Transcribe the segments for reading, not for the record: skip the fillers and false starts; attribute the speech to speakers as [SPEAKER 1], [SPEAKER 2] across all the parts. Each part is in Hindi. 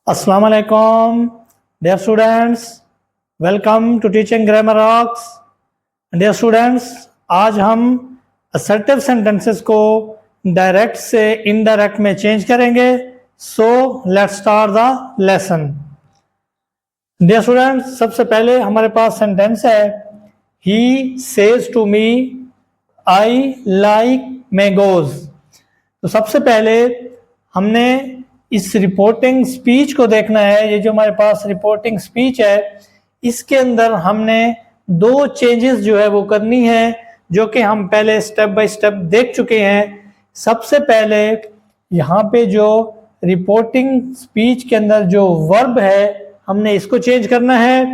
[SPEAKER 1] Assalamu alaikum, dear students. Welcome to Teaching Grammar Rocks. Dear students, आज हम assertive sentences को direct से indirect में change करेंगे. So let's start the lesson. Dear students, सबसे पहले हमारे पास sentence है He says to me, I like mangoes. तो सबसे पहले हमने इस रिपोर्टिंग स्पीच को देखना है. ये जो हमारे पास रिपोर्टिंग स्पीच है इसके अंदर हमने दो चेंजेस जो है वो करनी है जो कि हम पहले स्टेप बाय स्टेप देख चुके हैं. सबसे पहले यहाँ पे जो रिपोर्टिंग स्पीच के अंदर जो वर्ब है हमने इसको चेंज करना है.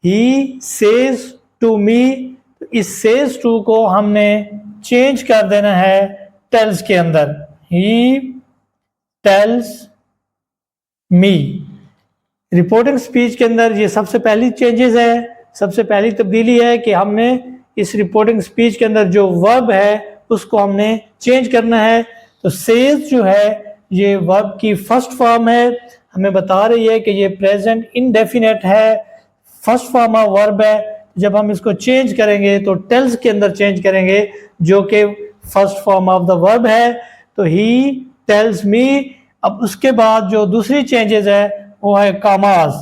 [SPEAKER 1] ही सेज टू मी, इस सेज टू को हमने चेंज कर देना है टेल्स के अंदर. ही टेल्स मी. रिपोर्टिंग स्पीच के अंदर ये सबसे पहली चेंजेस है, सबसे पहली तब्दीली है कि हमने इस रिपोर्टिंग स्पीच के अंदर जो वर्ब है उसको हमने चेंज करना है. तो सेज जो है ये वर्ब की फर्स्ट फॉर्म है, हमें बता रही है कि ये प्रेजेंट इंडेफिनेट है, फर्स्ट फॉर्म ऑफ वर्ब है. जब हम इसको चेंज करेंगे तो टेल्स के अंदर चेंज करेंगे जो कि first form of the verb है. तो ही टेल्स मी. अब उसके बाद जो दूसरी चेंजेस है वो है कामाज.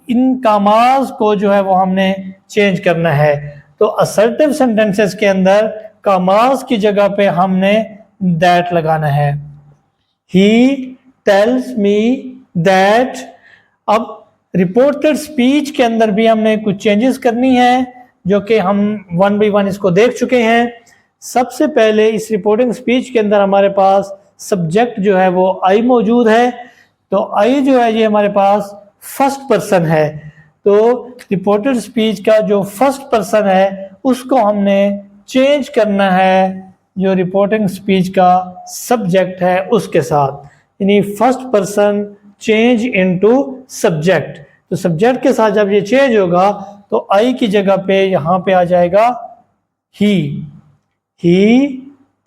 [SPEAKER 1] इन कामाज को जो है वो हमने चेंज करना है. तो असर्टिव सेंटेंसेस के अंदर कामाज की जगह पे हमने दैट लगाना है. ही टेल्स मी दैट. अब रिपोर्टेड स्पीच के अंदर भी हमने कुछ चेंजेस करनी है जो कि हम वन बाय वन इसको देख चुके हैं. सबसे पहले इस रिपोर्टिंग स्पीच के अंदर हमारे पास सब्जेक्ट जो है वो आई मौजूद है. तो आई जो है ये हमारे पास फर्स्ट पर्सन है. तो रिपोर्टेड स्पीच का जो फर्स्ट पर्सन है उसको हमने चेंज करना है जो रिपोर्टिंग स्पीच का सब्जेक्ट है उसके साथ, यानी first person change into subject. तो सब्जेक्ट के साथ जब ये चेंज होगा तो आई की जगह पे यहाँ पे आ जाएगा ही. ही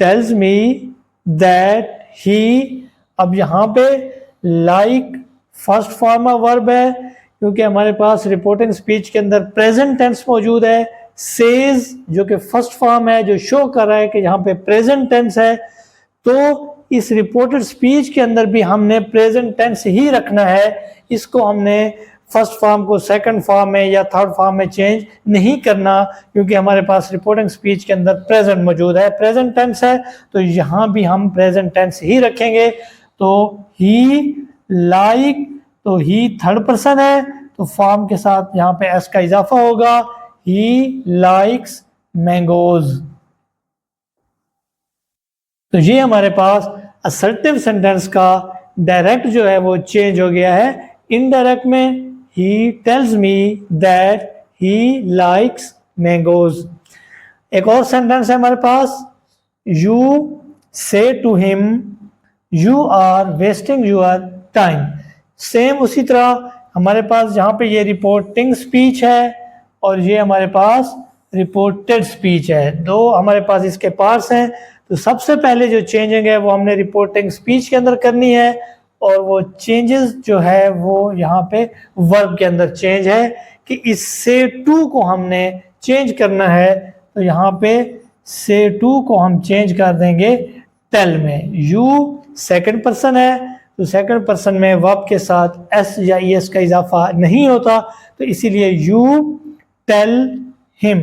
[SPEAKER 1] टेल्स मी दैट ही. अब यहाँ पे like first form of verb है क्योंकि हमारे पास रिपोर्टिंग स्पीच के अंदर प्रेजेंट टेंस मौजूद है. सेज जो कि फर्स्ट फॉर्म है जो शो कर रहा है कि यहाँ पे प्रेजेंट टेंस है. तो इस रिपोर्टेड स्पीच के अंदर भी हमने प्रेजेंट टेंस ही रखना है. इसको हमने फर्स्ट फॉर्म को सेकंड फॉर्म में या थर्ड फॉर्म में चेंज नहीं करना क्योंकि हमारे पास रिपोर्टिंग स्पीच के अंदर प्रेजेंट मौजूद है, प्रेजेंट टेंस है. तो यहाँ भी हम प्रेजेंट टेंस ही रखेंगे. तो ही लाइक, तो ही थर्ड पर्सन है तो फॉर्म के साथ यहाँ पे एस का इजाफा होगा. He likes mangoes. तो ये हमारे पास असर्टिव सेंटेंस का डायरेक्ट जो है वो चेंज हो गया है. इनडायरेक्ट में he tells me that he likes mangoes. एक और सेंटेंस है हमारे पास. You say to him you are wasting your time. Same उसी तरह हमारे पास यहाँ पे ये रिपोर्टिंग स्पीच है और ये हमारे पास रिपोर्टेड स्पीच है. दो हमारे पास इसके पार्ट्स हैं. तो सबसे पहले जो चेंजिंग है वो हमने रिपोर्टिंग स्पीच के अंदर करनी है और वो चेंजेस जो है वो यहाँ पे वर्ब के अंदर चेंज है कि इस से टू को हमने चेंज करना है. तो यहाँ पे से टू को हम चेंज कर देंगे टेल में. यू सेकंड पर्सन है तो सेकंड पर्सन में वर्ब के साथ एस या ई एस का इजाफा नहीं होता तो इसीलिए यू टेल हिम.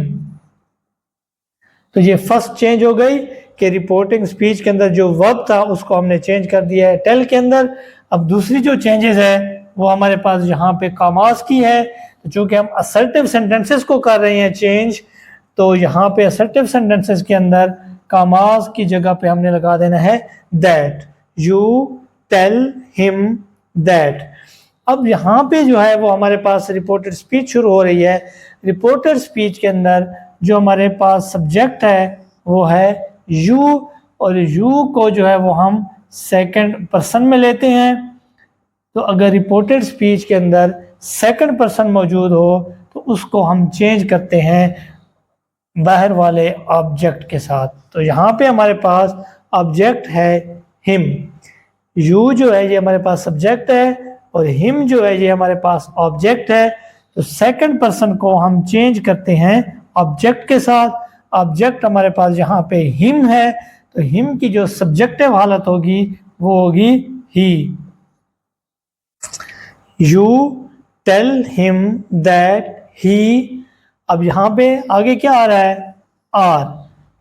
[SPEAKER 1] तो ये फर्स्ट चेंज हो गई कि रिपोर्टिंग स्पीच के अंदर जो वर्ब था उसको हमने चेंज कर दिया है टेल के अंदर. अब दूसरी जो चेंजेस है वो हमारे पास यहाँ पे कामास की है. तो चूंकि हम असर्टिव सेंटेंसेस को कर रहे हैं चेंज तो यहाँ पे असर्टिव सेंटेंसेस के अंदर कामास की जगह पे हमने लगा देना है that. You tell him that. अब यहाँ पे जो है वो हमारे पास रिपोर्टेड स्पीच शुरू हो रही है. रिपोर्टेड स्पीच के अंदर जो हमारे पास सब्जेक्ट है वो है यू और यू को जो है वो हम सेकंड पर्सन में लेते हैं. तो अगर रिपोर्टेड स्पीच के अंदर सेकंड पर्सन मौजूद हो तो उसको हम चेंज करते हैं बाहर वाले ऑब्जेक्ट के साथ. तो यहाँ पे हमारे पास ऑब्जेक्ट है हिम. यू जो है ये हमारे पास सब्जेक्ट है और हिम जो है ये हमारे पास ऑब्जेक्ट है, तो सेकंड पर्सन को हम चेंज करते हैं ऑब्जेक्ट के साथ। ऑब्जेक्ट हमारे पास यहाँ पे हिम है, तो हिम की जो सब्जेक्टिव हालत होगी वो होगी ही। You tell him that he, अब यहाँ पे आगे क्या आ रहा है, आर,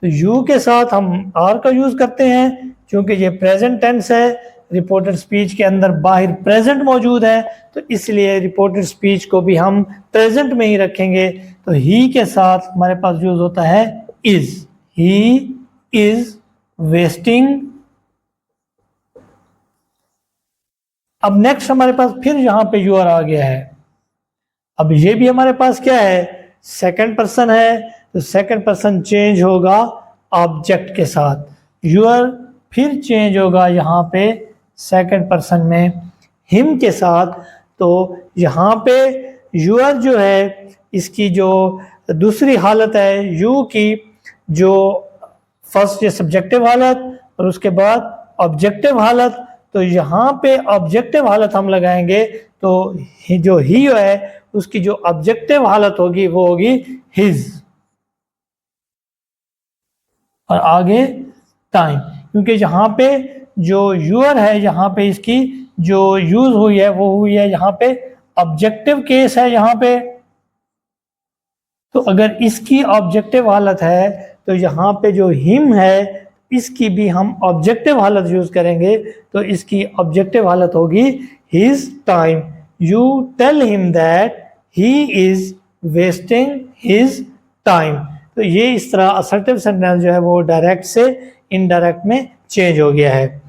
[SPEAKER 1] तो यू के साथ हम आर का यूज करते हैं क्योंकि ये प्रेजेंट टेंस है, रिपोर्टेड स्पीच के अंदर बाहर प्रेजेंट मौजूद है, तो इसलिए रिपोर्टेड स्पीच को भी हम प्रेजेंट में ही रखेंगे। तो ही के साथ हमारे पास यूज होता है इज, ही इज वेस्टिंग। अब नेक्स्ट हमारे पास फिर यहां पे यूर आ गया है। अब ये भी हमारे पास क्या है, सेकंड पर्सन है, तो सेकंड पर्सन चेंज होगा ऑब्जेक्ट के साथ। यूर फिर चेंज होगा यहाँ पे सेकंड पर्सन में हिम के साथ। तो यहाँ पे यूर जो है इसकी जो दूसरी हालत है, यू की जो फर्स्ट ये सब्जेक्टिव हालत और उसके बाद ऑब्जेक्टिव हालत, तो यहाँ पे ऑब्जेक्टिव हालत हम लगाएंगे, तो जो ही है उसकी जो ऑब्जेक्टिव हालत होगी वो होगी हिज। और आगे टाइम, क्योंकि यहाँ पे जो यूर है यहाँ पे इसकी जो यूज हुई है वो हुई है यहाँ पे ऑब्जेक्टिव केस है यहाँ पे। तो अगर इसकी ऑब्जेक्टिव हालत है तो यहाँ पे जो हिम है इसकी भी हम ऑब्जेक्टिव हालत यूज करेंगे, तो इसकी ऑब्जेक्टिव हालत होगी his time. You tell him that he is wasting his time. तो ये इस तरह असर्टिव सेंटेंस जो है वो डायरेक्ट से इनडायरेक्ट में चेंज हो गया है।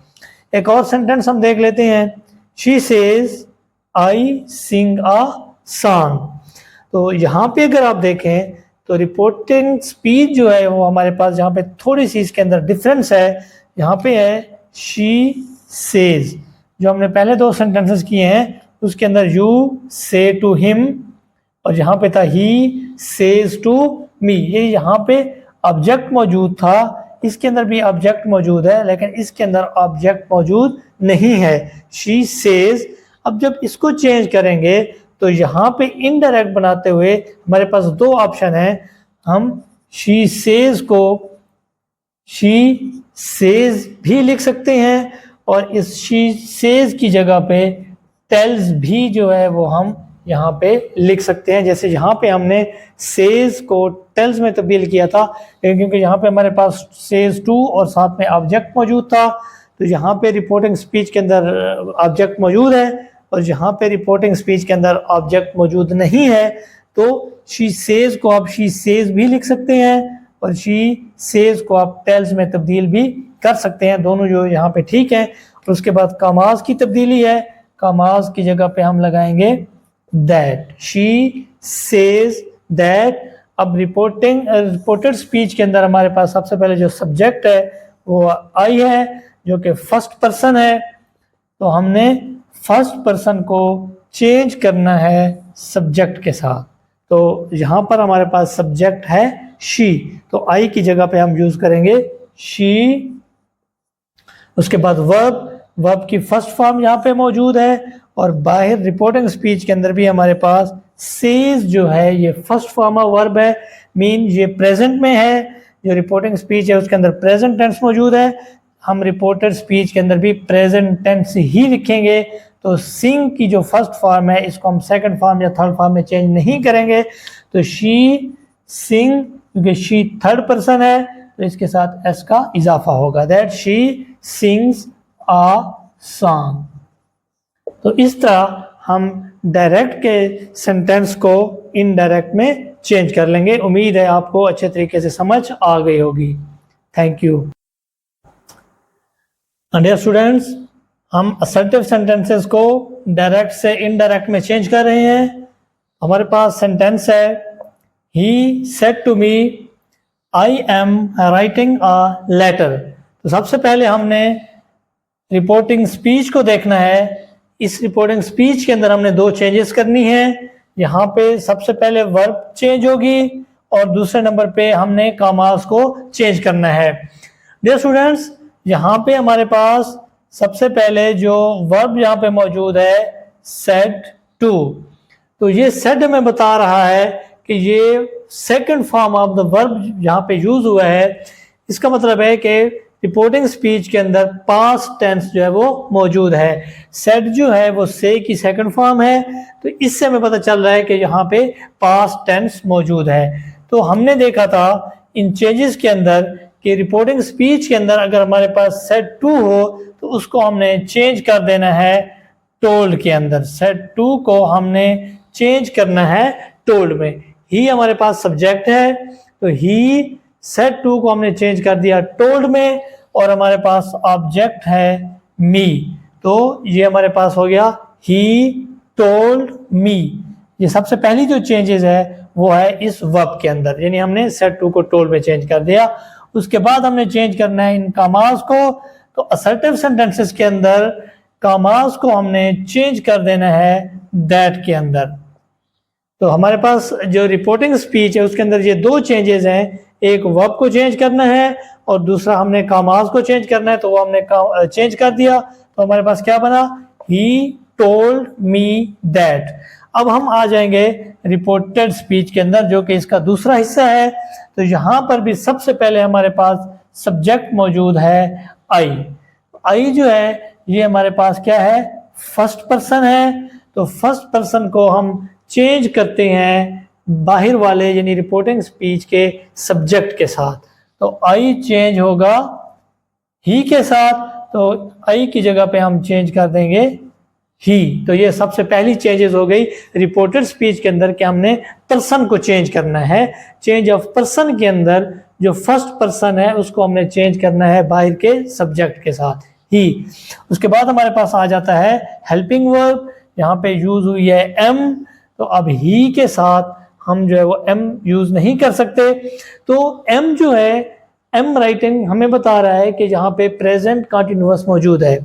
[SPEAKER 1] एक और सेंटेंस हम देख लेते हैं, she says I sing a song. तो यहाँ पे अगर आप देखें तो रिपोर्टिंग स्पीच जो है वो हमारे पास यहाँ पे थोड़ी सी इसके अंदर डिफरेंस है। यहाँ पे है शी सेज, जो हमने पहले दो सेंटेंसेस किए हैं उसके अंदर यू से टू हिम और यहाँ पे था ही सेज टू मी। ये यहाँ पे ऑब्जेक्ट मौजूद था, इसके अंदर भी ऑब्जेक्ट मौजूद है, लेकिन इसके अंदर ऑब्जेक्ट मौजूद नहीं है, शी सेज। अब जब इसको चेंज करेंगे तो यहाँ पे इनडायरेक्ट बनाते हुए हमारे पास दो ऑप्शन है। हम शी सेज को शी सेज भी लिख सकते हैं और इस शी सेज की जगह पे टेल्स भी जो है वो हम यहाँ पे लिख सकते हैं। जैसे यहाँ पे हमने सेज को टेल्स में तब्दील किया था, लेकिन क्योंकि यहाँ पे हमारे पास सेज टू और साथ में ऑब्जेक्ट मौजूद था, तो यहाँ पे रिपोर्टिंग स्पीच के अंदर ऑब्जेक्ट मौजूद है और यहाँ पे रिपोर्टिंग स्पीच के अंदर ऑब्जेक्ट मौजूद नहीं है, तो शी सेज को आप शी सेज भी लिख सकते हैं और शी सेज को आप टेल्स में तब्दील भी कर सकते हैं, दोनों जो यहाँ पे ठीक है। और उसके बाद कामाज की तब्दीली है, कामाज की जगह पे हम लगाएंगे दैट, शी सेज दैट। अब रिपोर्टेड स्पीच के अंदर हमारे पास सबसे पहले जो सब्जेक्ट है वो आई है जो कि फर्स्ट पर्सन है, तो हमने फर्स्ट पर्सन को चेंज करना है सब्जेक्ट के साथ। तो यहाँ पर हमारे पास सब्जेक्ट है शी, तो आई की जगह पे हम यूज करेंगे शी। उसके बाद वर्ब की फर्स्ट फॉर्म यहाँ पे मौजूद है और बाहर रिपोर्टिंग स्पीच के अंदर भी हमारे पास सेज जो है ये फर्स्ट फॉर्म ऑफ वर्ब है, मीन ये प्रेजेंट में है। जो रिपोर्टिंग स्पीच है उसके अंदर प्रेजेंट टेंस मौजूद है, हम रिपोर्टेड स्पीच के अंदर भी प्रेजेंट टेंस ही लिखेंगे। तो सिंग की जो फर्स्ट फॉर्म है इसको हम सेकंड फॉर्म या थर्ड फॉर्म में चेंज नहीं करेंगे, तो शी सिंग, क्योंकि शी थर्ड पर्सन है तो इसके साथ एस का इजाफा होगा, that she sings a song. तो इस तरह हम डायरेक्ट के सेंटेंस को इनडायरेक्ट में चेंज कर लेंगे। उम्मीद है आपको अच्छे तरीके से समझ आ गई होगी। Thank you. डियर स्टूडेंट्स, हम असर्टिव सेंटेंसेस को डायरेक्ट से इनडायरेक्ट में चेंज कर रहे हैं। हमारे पास सेंटेंस है, he said to me I am writing a letter. तो सबसे पहले हमने रिपोर्टिंग स्पीच को देखना है। इस रिपोर्टिंग स्पीच के अंदर हमने दो चेंजेस करनी है। यहाँ पे सबसे पहले वर्ब चेंज होगी और दूसरे नंबर पे हमने कामास को चेंज करना है। डियर स्टूडेंट्स, यहाँ पे हमारे पास सबसे पहले जो वर्ब यहाँ पे मौजूद है सेड टू। तो ये सेड हमें बता रहा है कि ये second form of the verb यहाँ पे यूज हुआ है। इसका मतलब है कि रिपोर्टिंग स्पीच के अंदर पास्ट टेंस जो है वो मौजूद है। सेड जो है वो से की सेकंड फॉर्म है, तो इससे हमें पता चल रहा है कि यहाँ पे पास्ट टेंस मौजूद है। तो हमने देखा था इन चेंजेस के अंदर कि रिपोर्टिंग स्पीच के अंदर अगर हमारे पास सेड टू हो तो उसको हमने चेंज कर देना है टोल्ड के अंदर। सेड टू को हमने चेंज करना है टोल्ड में। ही हमारे पास सब्जेक्ट है, तो ही सेड टू को हमने चेंज कर दिया टोल्ड में, और हमारे पास ऑब्जेक्ट है मी। तो ये हमारे पास हो गया ही टोल्ड मी। ये सबसे पहली जो चेंजेस है वो है इस वर्ब के अंदर, यानी हमने सेड टू को टोल्ड में चेंज कर दिया। उसके बाद हमने चेंज करना है इन कामास को। तो असर्टिव सेंटेंसेस के अंदर कामास को हमने चेंज कर देना है दैट के अंदर। तो हमारे पास जो रिपोर्टिंग स्पीच है उसके अंदर ये दो चेंजेस हैं, एक वर्ब को चेंज करना है और दूसरा हमने कामास को चेंज करना है। तो वो हमने चेंज कर दिया, तो हमारे पास क्या बना, ही टोल्ड मी दैट। अब हम आ जाएंगे रिपोर्टेड स्पीच के अंदर, जो कि इसका दूसरा हिस्सा है। तो यहाँ पर भी सबसे पहले हमारे पास सब्जेक्ट मौजूद है आई। आई जो है ये हमारे पास क्या है, फर्स्ट पर्सन है। तो फर्स्ट पर्सन को हम चेंज करते हैं बाहर वाले यानी रिपोर्टिंग स्पीच के सब्जेक्ट के साथ। तो आई चेंज होगा ही के साथ, तो आई की जगह पे हम चेंज कर देंगे ही। तो ये सबसे पहली चेंजेस हो गई रिपोर्टेड स्पीच के अंदर कि हमने पर्सन को चेंज करना है। चेंज ऑफ पर्सन के अंदर जो फर्स्ट पर्सन है उसको हमने चेंज करना है बाहर के सब्जेक्ट के साथ ही। उसके बाद हमारे पास आ जाता है हेल्पिंग वर्ब, यहाँ पे यूज हुई है एम। तो अब ही के साथ हम जो है वो एम यूज नहीं कर सकते। तो एम जो है, एम राइटिंग हमें बता रहा है कि यहाँ पे प्रेजेंट कंटिन्यूअस मौजूद है,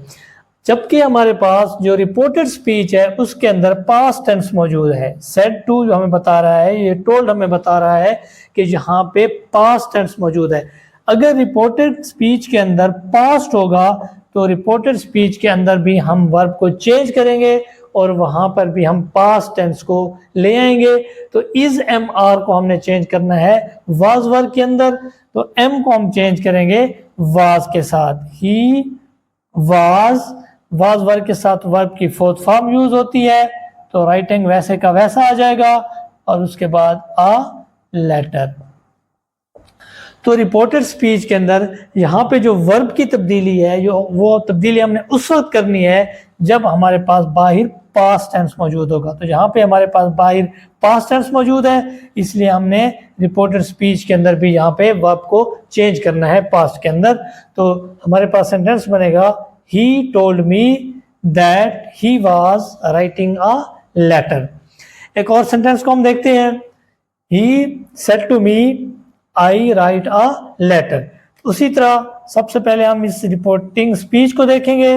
[SPEAKER 1] जबकि हमारे पास जो रिपोर्टेड स्पीच है उसके अंदर पास्ट टेंस मौजूद है। सेड टू जो हमें बता रहा है, ये टोल्ड हमें बता रहा है कि यहाँ पे पास्ट टेंस मौजूद है। अगर रिपोर्टेड स्पीच के अंदर पास्ट होगा तो रिपोर्टेड स्पीच के अंदर भी हम वर्ब को चेंज करेंगे और वहां पर भी हम पास्ट टेंस को ले आएंगे। तो इज एम आर को हमने चेंज करना है वाज वर्ब के अंदर, तो एम को हम चेंज करेंगे वाज के साथ। ही वाज वर्ब के साथ वर्ब की फोर्थ फॉर्म यूज होती है, तो राइटिंग वैसे का वैसा आ जाएगा। और उसके बाद आ लेटर। तो रिपोर्टेड स्पीच के अंदर यहाँ पे जो वर्ब की तब्दीली है, जो वो तब्दीली हमने उस वक्त करनी है जब हमारे पास बाहर पास्ट टेंस मौजूद होगा। तो यहाँ पे हमारे पास बाहर पास्ट टेंस मौजूद है, इसलिए हमने रिपोर्टेड स्पीच के अंदर भी यहाँ पे वर्ब को चेंज करना है पास्ट के अंदर। तो हमारे पास सेंटेंस बनेगा he told me that he was writing a letter। एक और सेंटेंस को हम देखते हैं, he said to me I write a letter। उसी तरह सबसे पहले हम इस रिपोर्टिंग स्पीच को देखेंगे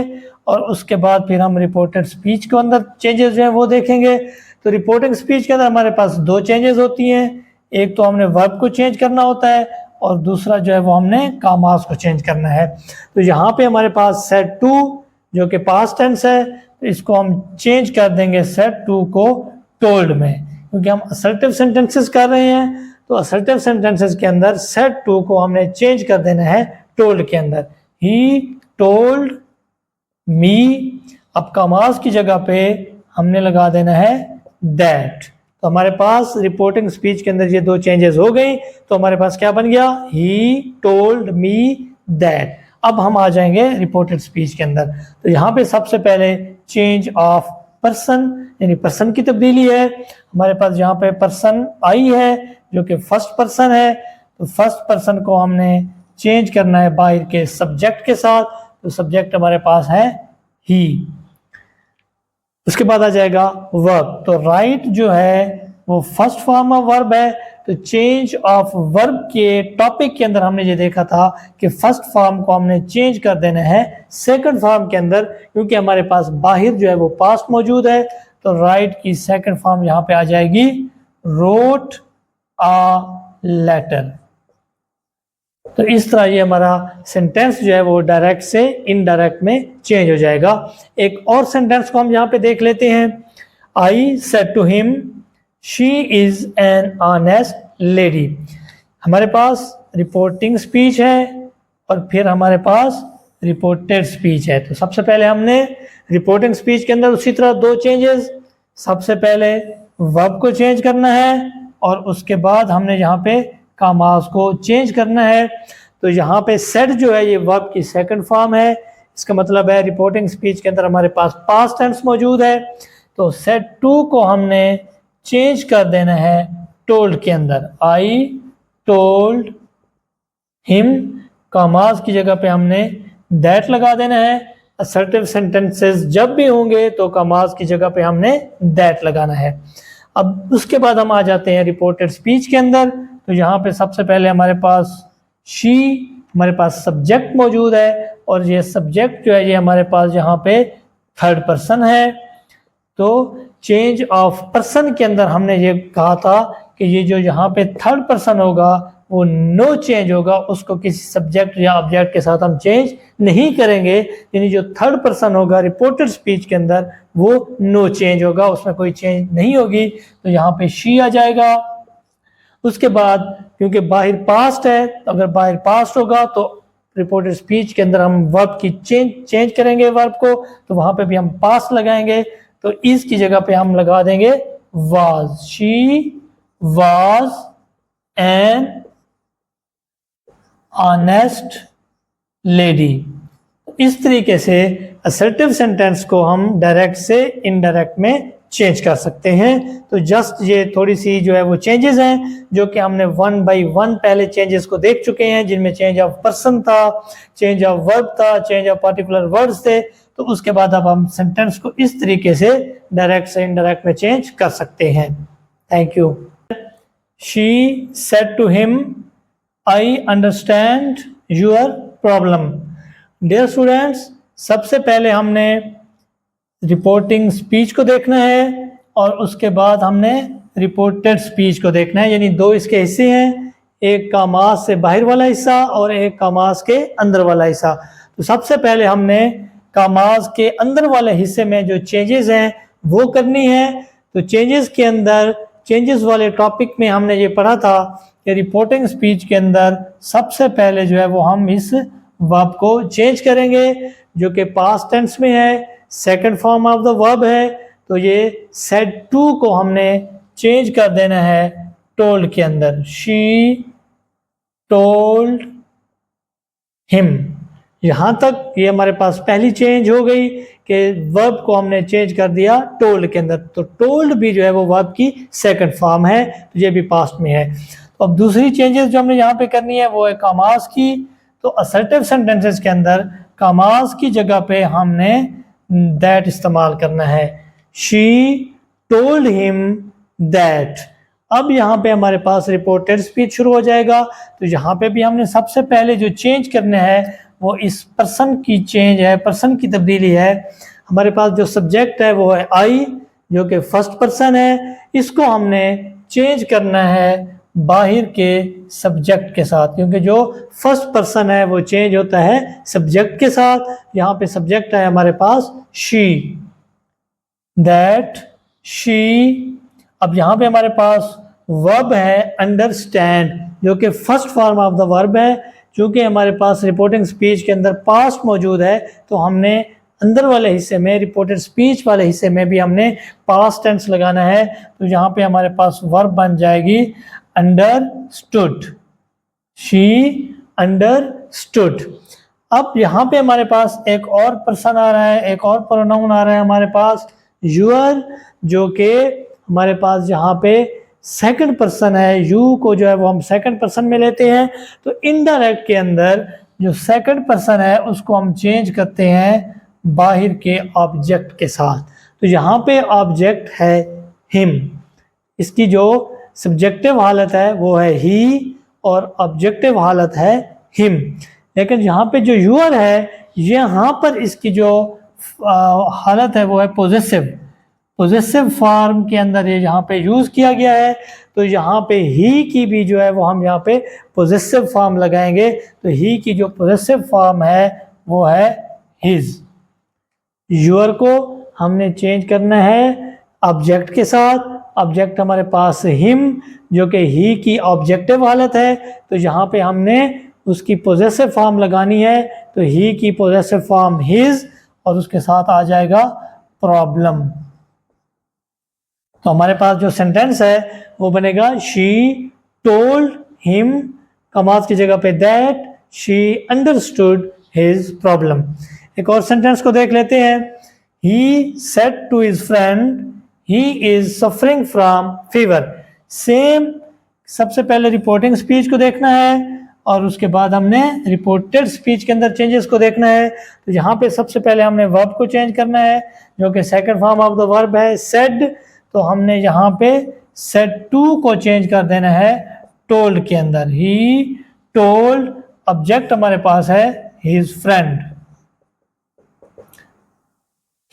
[SPEAKER 1] और उसके बाद फिर हम रिपोर्टेड स्पीच के अंदर चेंजेस जो हैं वो देखेंगे। तो रिपोर्टिंग स्पीच के अंदर हमारे पास दो चेंजेस होती हैं, एक तो हमने वर्ब को चेंज करना होता है और दूसरा जो है वो हमने कामास को चेंज करना है। तो यहाँ पे हमारे पास सेड टू जो कि पास्ट टेंस है, तो इसको हम चेंज कर देंगे सेड टू को टोल्ड में, क्योंकि हम असर्टिव सेंटेंसेस कर रहे हैं। तो असर्टिव सेंटेंसेस के अंदर सेड टू को हमने चेंज कर देना है टोल्ड के अंदर। ही टोल्ड मी, अब कामास की जगह पे हमने लगा देना है दैट। तो हमारे पास रिपोर्टिंग स्पीच के अंदर ये दो चेंजेस हो गई। तो हमारे पास क्या बन गया, ही टोल्ड मी दैट। अब हम आ जाएंगे रिपोर्टेड स्पीच के अंदर। तो यहाँ पे सबसे पहले चेंज ऑफ पर्सन यानी पर्सन की तब्दीली है। हमारे पास यहाँ पे पर्सन आई है जो कि फर्स्ट पर्सन है, तो फर्स्ट पर्सन को हमने चेंज करना है बाहर के सब्जेक्ट के साथ। तो सब्जेक्ट हमारे पास है ही। उसके बाद आ जाएगा वर्ब। तो राइट जो है वो फर्स्ट फॉर्म ऑफ वर्ब है। तो चेंज ऑफ वर्ब के टॉपिक के अंदर हमने ये देखा था कि फर्स्ट फॉर्म को हमने चेंज कर देना है सेकंड फॉर्म के अंदर, क्योंकि हमारे पास बाहर जो है वो पास्ट मौजूद है। तो राइट की सेकंड फॉर्म यहाँ पे आ जाएगी रोट अ लेटर। तो इस तरह ये हमारा सेंटेंस जो है वो डायरेक्ट से इनडायरेक्ट में चेंज हो जाएगा। एक और सेंटेंस को हम यहाँ पे देख लेते हैं। I said to him she is an honest lady. हमारे पास रिपोर्टिंग स्पीच है और फिर हमारे पास रिपोर्टेड स्पीच है। तो सबसे पहले हमने रिपोर्टिंग स्पीच के अंदर उसी तरह दो चेंजेस, सबसे पहले वर्ब को चेंज करना है और उसके बाद हमने यहाँ पे कॉमास को चेंज करना है। तो यहाँ पे सेड जो है ये वर्ब की सेकंड फॉर्म है। इसका मतलब है रिपोर्टिंग स्पीच के अंदर हमारे पास पास्ट टेंस मौजूद है, तो सेड टू को हमने चेंज कर देना है टोल्ड के अंदर। आई टोल्ड हिम, कॉमास की जगह पे हमने दैट लगा देना है। असर्टिव सेंटेंसेस जब भी होंगे तो कॉमास की जगह पे हमने दैट लगाना है। अब उसके बाद हम आ जाते हैं रिपोर्टेड स्पीच के अंदर। तो यहाँ पे सबसे पहले हमारे पास शी, हमारे पास सब्जेक्ट मौजूद है और ये सब्जेक्ट जो है ये हमारे पास यहाँ पे थर्ड पर्सन है। तो चेंज ऑफ पर्सन के अंदर हमने ये कहा था कि ये जो यहाँ पे थर्ड पर्सन होगा वो नो चेंज होगा, उसको किसी सब्जेक्ट या ऑब्जेक्ट के साथ हम चेंज नहीं करेंगे। यानी जो थर्ड पर्सन होगा रिपोर्टेड स्पीच के अंदर वो नो चेंज होगा, उसमें कोई चेंज नहीं होगी। तो यहाँ पे शी आ जाएगा। उसके बाद क्योंकि बाहर पास्ट है, तो अगर बाहर पास्ट होगा तो रिपोर्टेड स्पीच के अंदर हम वर्ब की चेंज करेंगे वर्ब को, तो वहां पे भी हम पास्ट लगाएंगे। तो इस की जगह पे हम लगा देंगे was. She was an honest lady. इस तरीके से असर्टिव सेंटेंस को हम डायरेक्ट से इनडायरेक्ट में चेंज कर सकते हैं। तो जस्ट ये थोड़ी सी जो है वो चेंजेस हैं जो कि हमने वन बाय वन पहले चेंजेस को देख चुके हैं, जिनमें चेंज ऑफ पर्सन था, चेंज ऑफ वर्ब था, चेंज ऑफ पार्टिकुलर वर्ड्स थे। तो उसके बाद अब हम सेंटेंस को इस तरीके से डायरेक्ट से इनडायरेक्ट में चेंज कर सकते हैं। Thank you. She said to him I understand your problem. Dear students, सबसे पहले हमने रिपोर्टिंग स्पीच को देखना है और उसके बाद हमने रिपोर्टेड स्पीच को देखना है। यानी दो इसके हिस्से हैं, एक कॉमास से बाहर वाला हिस्सा और एक कॉमास के अंदर वाला हिस्सा। तो सबसे पहले हमने कॉमास के अंदर वाले हिस्से में जो चेंजेस हैं वो करनी है। तो चेंजेस के अंदर, चेंजेस वाले टॉपिक में हमने ये पढ़ा था कि रिपोर्टिंग स्पीच के अंदर सबसे पहले जो है वो हम इस वर्ब को चेंज करेंगे जो कि पास्ट टेंस में है, second form of the verb है। तो ये सेड टू को हमने चेंज कर देना है टोल्ड के अंदर। She told him. यहां तक ये हमारे पास पहली चेंज हो गई कि वर्ब को हमने चेंज कर दिया टोल्ड के अंदर। तो टोल्ड भी जो है वो वर्ब की सेकंड फॉर्म है, तो ये भी पास्ट में है। तो अब दूसरी चेंजेस जो हमने यहाँ पे करनी है वो है कॉमास की। तो असर्टिव सेंटेंसेस के अंदर कॉमास की जगह पे हमने दैट इस्तेमाल करना है। She told him that. अब यहाँ पे हमारे पास रिपोर्टेड स्पीच शुरू हो जाएगा। तो यहाँ पे भी हमने सबसे पहले जो चेंज करने हैं वो इस पर्सन की चेंज है, पर्सन की तब्दीली है। हमारे पास जो सब्जेक्ट है वो है आई, जो कि फर्स्ट पर्सन है। इसको हमने चेंज करना है बाहर के सब्जेक्ट के साथ, क्योंकि जो फर्स्ट पर्सन है वो चेंज होता है सब्जेक्ट के साथ। यहाँ पे सब्जेक्ट है हमारे पास शी, दैट, शी। अब यहाँ पे हमारे पास वर्ब है अंडरस्टैंड, जो कि first form of the verb है। चूँकि हमारे पास रिपोर्टिंग स्पीच के अंदर पास्ट मौजूद है, तो हमने अंदर वाले हिस्से में, रिपोर्टेड स्पीच वाले हिस्से में भी हमने पास्ट टेंस लगाना है। तो यहाँ पे हमारे पास वर्ब बन जाएगी अंडरस्टूड। She understood. अब यहाँ पे हमारे पास एक और पर्सन आ रहा है, एक और प्रोनाउन आ रहा है हमारे पास यूर, जो कि हमारे पास यहाँ पे सेकंड पर्सन है। यू को जो है वो हम सेकंड पर्सन में लेते हैं। तो इनडायरेक्ट के अंदर जो सेकंड पर्सन है उसको हम चेंज करते हैं बाहर के ऑब्जेक्ट के साथ। तो यहाँ पे ऑब्जेक्ट है हिम, इसकी जो सब्जेक्टिव हालत है वो है ही और ऑब्जेक्टिव हालत है हिम। लेकिन यहाँ पे जो यूर है, यहाँ पर इसकी जो हालत है वो है पोजेसिव। पोजेसिव फॉर्म के अंदर ये यहाँ पे यूज़ किया गया है, तो यहाँ पे ही की भी जो है वो हम यहाँ पे पोजेसिव फॉर्म लगाएंगे। तो ही की जो पोजेसिव फॉर्म है वो है हिज। योर को हमने चेंज करना है ऑब्जेक्ट के साथ। ऑब्जेक्ट हमारे पास हिम, जो कि ही की ऑब्जेक्टिव हालत है, तो यहाँ पे हमने उसकी पोजेसिव फॉर्म लगानी है। तो ही की पोजेसिव फॉर्म हिज और उसके साथ आ जाएगा प्रॉब्लम। तो हमारे पास जो सेंटेंस है वो बनेगा शी टोल्ड हिम, कमाज की जगह पे that she understood his problem. एक और सेंटेंस को देख लेते हैं। He said to his friend he is suffering from fever. Same, सबसे पहले रिपोर्टिंग स्पीच को देखना है और उसके बाद हमने रिपोर्टेड स्पीच के अंदर चेंजेस को देखना है। तो यहाँ पे सबसे पहले हमने वर्ब को चेंज करना है, जो कि second form of the verb है सेड। तो हमने यहाँ पे सेड टू को चेंज कर देना है टोल्ड के अंदर। ही टोल्ड, ऑब्जेक्ट हमारे पास है his friend.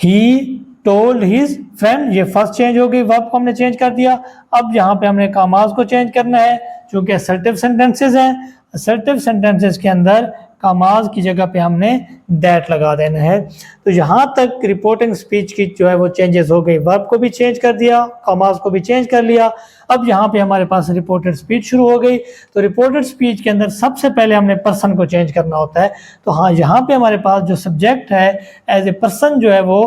[SPEAKER 1] He told his friend, ये फर्स्ट चेंज हो गई, वर्ब को हमने चेंज कर दिया। अब यहाँ पे हमने कामाज को चेंज करना है, जो कि असर्टिव सेंटेंसेस हैं। असर्टिव सेंटेंसेस के अंदर कामाज की जगह पे हमने दैट लगा देना है। तो यहाँ तक रिपोर्टिंग स्पीच की जो है वो चेंजेस हो गई, वर्ब को भी चेंज कर दिया, कामाज को भी चेंज कर लिया। अब यहाँ पे हमारे पास रिपोर्टेड स्पीच शुरू हो गई। तो रिपोर्टेड स्पीच के अंदर सबसे पहले हमने पर्सन को चेंज करना होता है। तो हाँ, यहाँ पे हमारे पास जो सब्जेक्ट है एज ए पर्सन जो है वो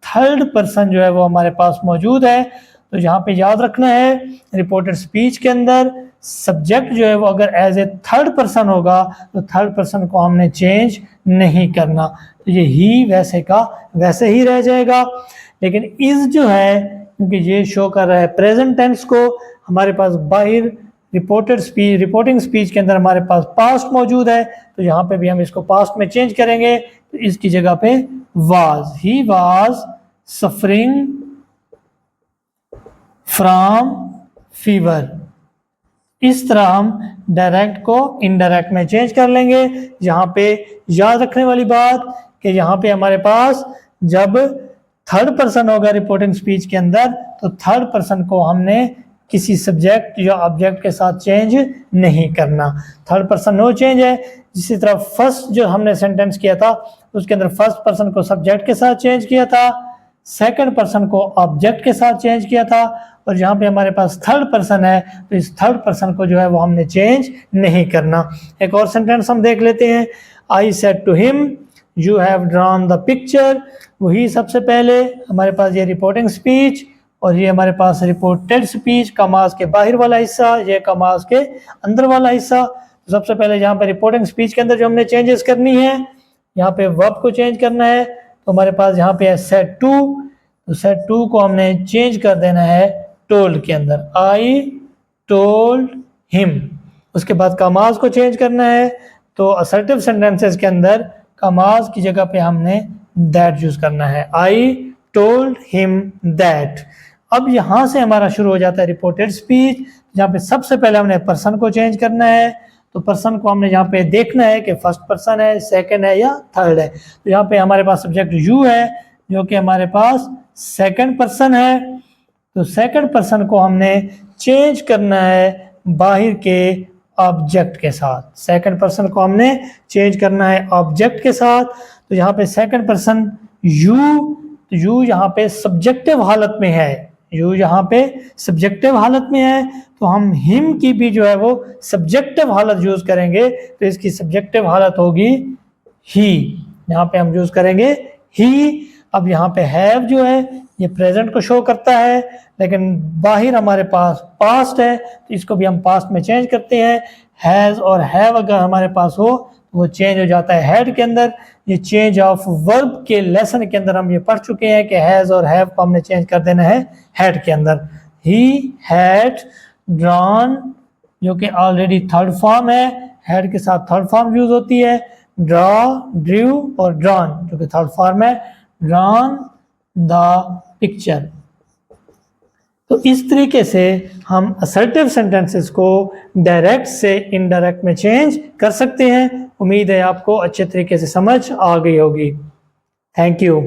[SPEAKER 1] थर्ड पर्सन जो है वो हमारे पास मौजूद है। तो यहाँ पे याद रखना है, रिपोर्टेड स्पीच के अंदर सब्जेक्ट जो है वो अगर एज ए थर्ड पर्सन होगा तो थर्ड पर्सन को हमने चेंज नहीं करना। तो ये ही वैसे का वैसे ही रह जाएगा। लेकिन इज जो है, क्योंकि ये शो कर रहा है प्रेजेंट टेंस को, हमारे पास बाहर रिपोर्टिंग स्पीच के अंदर हमारे पास पास्ट मौजूद है। तो यहाँ पे भी हम इसको पास्ट में चेंज करेंगे। तो इसकी जगह पे was, he was suffering from fever. इस तरह हम डायरेक्ट को इनडायरेक्ट में चेंज कर लेंगे। यहाँ पे याद रखने वाली बात कि यहाँ पे हमारे पास जब थर्ड पर्सन होगा रिपोर्टिंग स्पीच के अंदर, तो थर्ड पर्सन को हमने किसी सब्जेक्ट या ऑब्जेक्ट के साथ चेंज नहीं करना। थर्ड पर्सन नो चेंज है। जिसी तरह फर्स्ट जो हमने सेंटेंस किया था उसके अंदर फर्स्ट पर्सन को सब्जेक्ट के साथ चेंज किया था, सेकंड पर्सन को ऑब्जेक्ट के साथ चेंज किया था, और जहाँ पे हमारे पास थर्ड पर्सन है तो इस थर्ड पर्सन को जो है वो हमने चेंज नहीं करना। एक और सेंटेंस हम देख लेते हैं। I said to him you have drawn the picture. वही सबसे पहले हमारे पास ये रिपोर्टिंग स्पीच और ये हमारे पास रिपोर्टेड स्पीच, कमाज के बाहर वाला हिस्सा, ये कमाज के अंदर वाला हिस्सा। तो सबसे पहले यहाँ पे रिपोर्टिंग स्पीच के अंदर जो हमने चेंजेस करनी है, यहाँ पे वर्ब को चेंज करना है। तो हमारे पास यहाँ पे है सेड टू, तो सेड टू को हमने चेंज कर देना है टोल्ड के अंदर। I told him. उसके बाद कामाज को चेंज करना है। तो असर्टिव सेंटेंसेस के अंदर कामाज की जगह पे हमने दैट यूज करना है। I told him that. अब यहाँ से हमारा शुरू हो जाता है रिपोर्टेड स्पीच, जहाँ पे सबसे पहले हमने पर्सन को चेंज करना है। तो पर्सन को हमने यहाँ पे देखना है कि फर्स्ट पर्सन है, सेकंड है या थर्ड है। तो यहाँ पे हमारे पास सब्जेक्ट यू है, जो कि हमारे पास सेकंड पर्सन है। तो सेकंड पर्सन को हमने चेंज करना है बाहर के ऑब्जेक्ट के साथ। सेकंड पर्सन को हमने चेंज करना है ऑब्जेक्ट के साथ। तो यहाँ पे सेकंड पर्सन यू, तो यू यहाँ पे सब्जेक्टिव हालत में है, यू यहाँ पे सब्जेक्टिव हालत में है। तो हम हिम की भी जो है वो सब्जेक्टिव हालत यूज करेंगे। तो इसकी सब्जेक्टिव हालत होगी ही, यहाँ पे हम यूज करेंगे ही। अब यहाँ पे हैव जो है ये प्रेजेंट को शो करता है, लेकिन बाहर हमारे पास पास्ट है, तो इसको भी हम पास्ट में चेंज करते हैं। हैज और हैव अगर हमारे पास हो तो वो चेंज हो जाता है हैड के अंदर। ये चेंज ऑफ वर्ब के लेसन के अंदर हम ये पढ़ चुके हैं कि हैज और हैव को हमने चेंज कर देना है हैड के अंदर। ही हैड ड्रॉन, जो कि ऑलरेडी थर्ड फॉर्म है, हैड के साथ थर्ड फॉर्म यूज होती है। ड्रॉ, ड्रू और ड्रॉन, जो कि थर्ड फॉर्म है, ड्रॉन द पिक्चर। तो इस तरीके से हम असर्टिव सेंटेंसेस को डायरेक्ट से इनडायरेक्ट में चेंज कर सकते हैं। उम्मीद है आपको अच्छे तरीके से समझ आ गई होगी। Thank you.